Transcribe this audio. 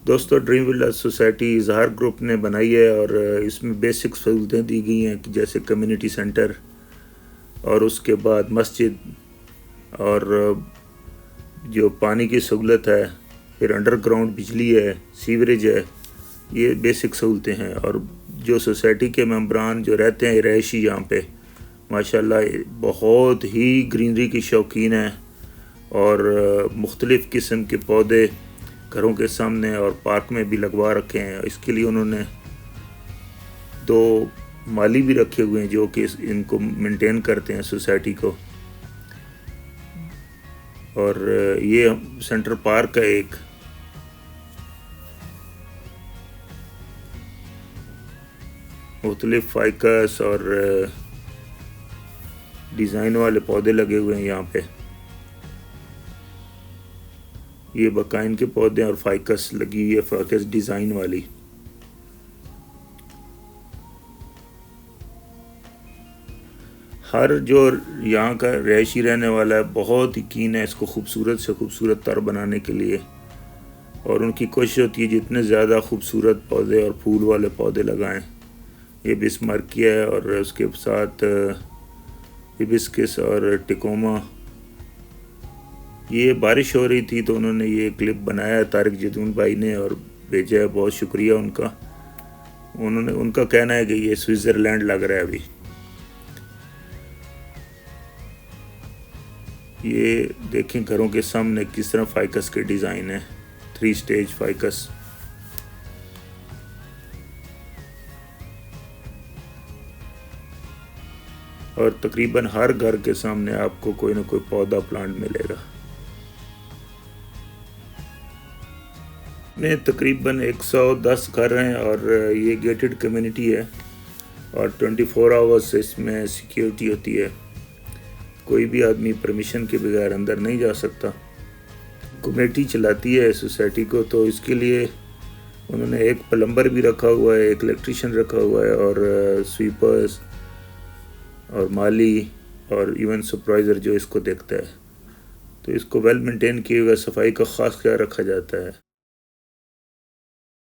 दोस्तों, dream villa society इजहार group ने बनाई है और इसमें बेसिक सहूलतें दी गई हैं कि जैसे कम्युनिटी सेंटर और उसके बाद मस्जिद और जो पानी की सहूलत है, फिर अंडरग्राउंड बिजली है, सीवरेज है। ये बेसिक सहूलतें हैं। और जो सोसाइटी के मेंबरान जो रहते हैं रहायशी यहाँ पे माशाल्लाह बहुत ही ग्रीनरी की शौकीन हैं और मुख्तलिफ़ किस्म के पौधे घरों के सामने और पार्क में भी लगवा रखे हैं। इसके लिए उन्होंने 2 माली भी रखे हुए हैं जो कि इनको मेंटेन करते हैं सोसाइटी को। और ये सेंटर पार्क है एक। मुख्तलिफ फाइकस और डिज़ाइन वाले पौधे लगे हुए हैं यहाँ पे। ये बकाइन के पौधे और फाइकस लगी हुई है, फाइकस डिज़ाइन वाली। हर जो यहाँ का रहायशी रहने वाला है बहुत ही कीन है इसको खूबसूरत से खूबसूरत तर बनाने के लिए, और उनकी कोशिश होती है जितने ज़्यादा खूबसूरत पौधे और फूल वाले पौधे लगाएं। ये बिस्मार्किया है और उसके साथ हिबिस्कस और टिकोमा। ये बारिश हो रही थी तो उन्होंने ये क्लिप बनाया तारिक जदून भाई ने और भेजा है, बहुत शुक्रिया उनका। उनका कहना है कि ये स्विट्ज़रलैंड लग रहा है अभी। ये देखें घरों के सामने किस तरह फाइकस के डिज़ाइन है, 3 स्टेज फाइकस। और तकरीबन हर घर के सामने आपको कोई ना कोई पौधा प्लांट मिलेगा। में तकरीबन 110 घर हैं और ये गेटेड कम्युनिटी है और 24 आवर्स इसमें सिक्योरिटी होती है। कोई भी आदमी परमिशन के बगैर अंदर नहीं जा सकता। कमेटी चलाती है सोसाइटी को, तो इसके लिए उन्होंने एक प्लम्बर भी रखा हुआ है, एक इलेक्ट्रीशियन रखा हुआ है और स्वीपर्स और माली और इवन सुपरवाइज़र जो इसको देखता है। तो इसको वेल मेंटेन किए हुए सफाई का ख़ास ख्याल रखा जाता है।